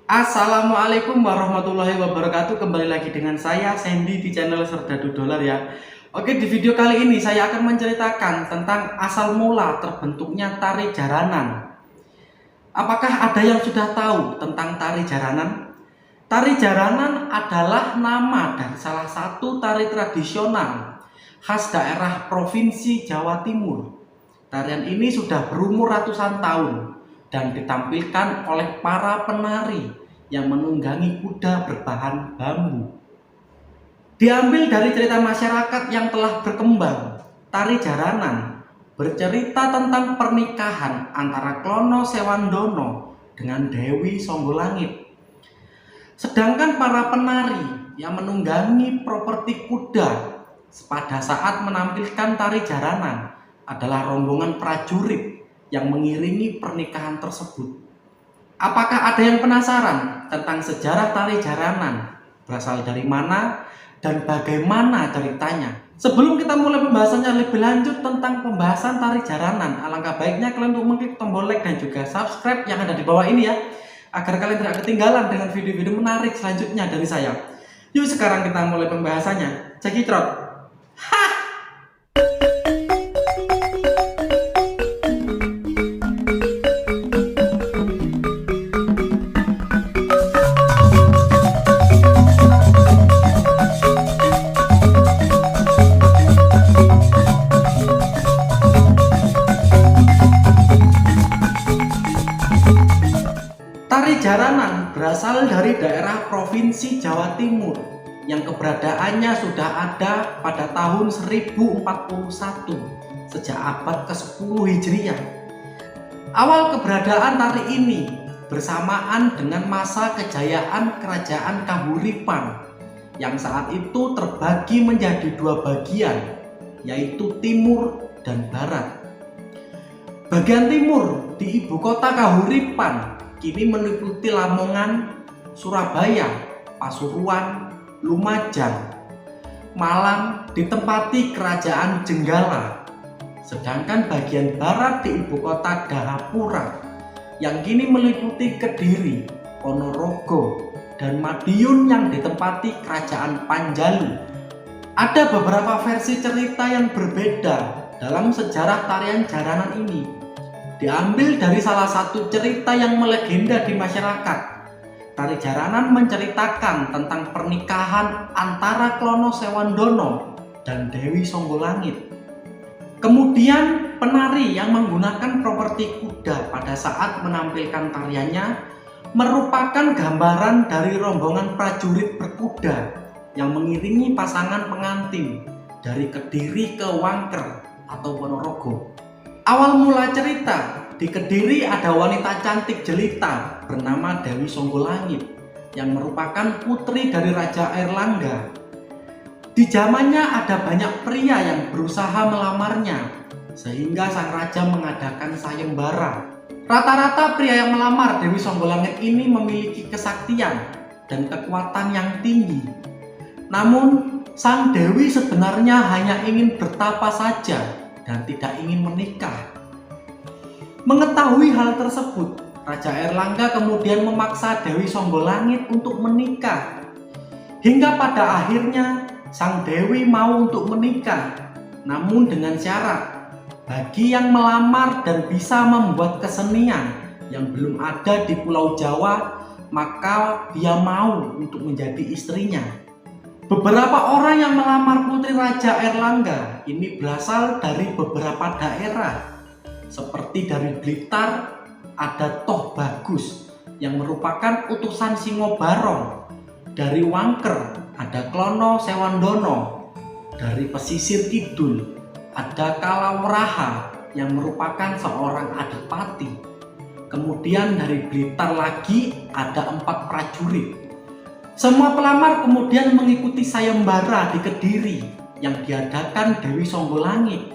Assalamualaikum warahmatullahi wabarakatuh. Kembali lagi dengan saya Sandy di channel Serdadu Dolar ya. Oke, di video kali ini saya akan menceritakan tentang asal mula terbentuknya tari jaranan. Apakah ada yang sudah tahu tentang tari jaranan? Tari jaranan adalah nama dari salah satu tari tradisional khas daerah Provinsi Jawa Timur. Tarian ini sudah berumur ratusan tahun dan ditampilkan oleh para penari yang menunggangi kuda berbahan bambu. Diambil dari cerita masyarakat yang telah berkembang, tari jaranan bercerita tentang pernikahan antara Klono Sewandono dengan Dewi Songgolangit. Sedangkan para penari yang menunggangi properti kuda pada saat menampilkan tari jaranan adalah rombongan prajurit yang mengiringi pernikahan tersebut. Apakah ada yang penasaran tentang sejarah tari jaranan? Berasal dari mana dan bagaimana ceritanya? Sebelum kita mulai pembahasannya lebih lanjut tentang pembahasan tari jaranan, alangkah baiknya kalian untuk mengklik tombol like dan juga subscribe yang ada di bawah ini ya, agar kalian tidak ketinggalan dengan video-video menarik selanjutnya dari saya. Yuk sekarang kita mulai pembahasannya. Cekitrot. Tari jaranan berasal dari daerah Provinsi Jawa Timur yang keberadaannya sudah ada pada tahun 1041 sejak abad ke-10 Hijriah. Awal keberadaan tari ini bersamaan dengan masa kejayaan Kerajaan Kahuripan yang saat itu terbagi menjadi dua bagian, yaitu Timur dan Barat. Bagian timur di ibu kota Kahuripan kini meliputi Lamongan, Surabaya, Pasuruan, Lumajang, Malang ditempati Kerajaan Jenggala. Sedangkan bagian barat di ibu kota Dahapura yang kini meliputi Kediri, Ponorogo, dan Madiun yang ditempati Kerajaan Panjalu. Ada beberapa versi cerita yang berbeda dalam sejarah tarian jaranan ini. Diambil dari salah satu cerita yang melegenda di masyarakat. Tari jaranan menceritakan tentang pernikahan antara Klono Sewandono dan Dewi Songgolangit. Kemudian penari yang menggunakan properti kuda pada saat menampilkan tariannya merupakan gambaran dari rombongan prajurit berkuda yang mengiringi pasangan pengantin dari Kediri ke Wangker atau Ponorogo. Awal mula cerita, di Kediri ada wanita cantik jelita bernama Dewi Songgolangit yang merupakan putri dari Raja Airlangga. Di zamannya ada banyak pria yang berusaha melamarnya sehingga sang raja mengadakan sayembara. Rata-rata pria yang melamar Dewi Songgolangit ini memiliki kesaktian dan kekuatan yang tinggi. Namun, sang Dewi sebenarnya hanya ingin bertapa saja dan tidak ingin menikah. Mengetahui hal tersebut, Raja Airlangga kemudian memaksa Dewi Songgolangit untuk menikah. Hingga pada akhirnya sang Dewi mau untuk menikah, namun dengan syarat bagi yang melamar dan bisa membuat kesenian yang belum ada di Pulau Jawa, maka dia mau untuk menjadi istrinya. Beberapa orang yang melamar putri Raja Airlangga ini berasal dari beberapa daerah. Seperti dari Blitar ada Toh Bagus yang merupakan utusan Singobarong. Dari Wangker ada Klono Sewandono. Dari pesisir kidul ada Kalaweraha yang merupakan seorang adipati. Kemudian dari Blitar lagi ada 4 prajurit. Semua pelamar kemudian mengikuti sayembara di Kediri yang diadakan Dewi Songgolangit.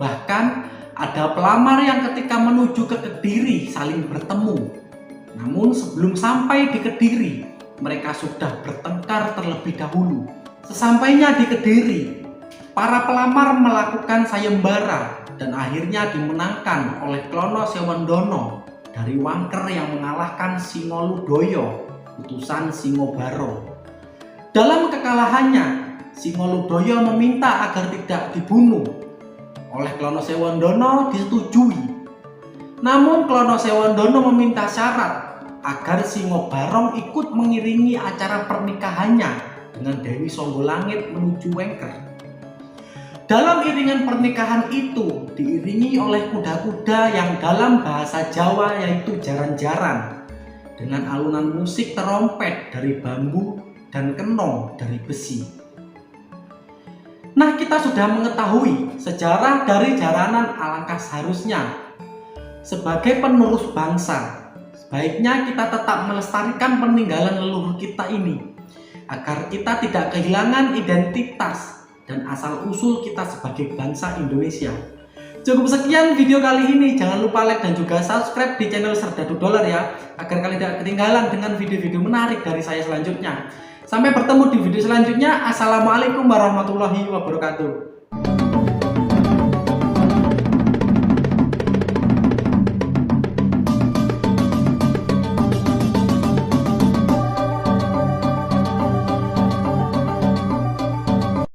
Bahkan ada pelamar yang ketika menuju ke Kediri saling bertemu. Namun sebelum sampai di Kediri, mereka sudah bertengkar terlebih dahulu. Sesampainya di Kediri, para pelamar melakukan sayembara dan akhirnya dimenangkan oleh Klono Sewandono dari Wangker yang mengalahkan Singoludoyo, utusan Singobarong. Dalam kekalahannya, Singoludoyo meminta agar tidak dibunuh. Oleh Klono Sewondono disetujui. Namun Klono Sewondono meminta syarat agar Singobarong ikut mengiringi acara pernikahannya dengan Dewi Songgolangit menuju Wengker. Dalam iringan pernikahan itu diiringi oleh kuda-kuda yang dalam bahasa Jawa yaitu jaran-jaran dengan alunan musik terompet dari bambu dan kenong dari besi. Nah, kita sudah mengetahui sejarah dari jaranan. Alangkah seharusnya sebagai penerus bangsa, sebaiknya kita tetap melestarikan peninggalan leluhur kita ini agar kita tidak kehilangan identitas dan asal-usul kita sebagai bangsa Indonesia. Cukup sekian video kali ini. Jangan lupa like dan juga subscribe di channel Serdadu Dolar ya, agar kalian tidak ketinggalan dengan video-video menarik dari saya selanjutnya. Sampai bertemu di video selanjutnya. Assalamualaikum warahmatullahi wabarakatuh.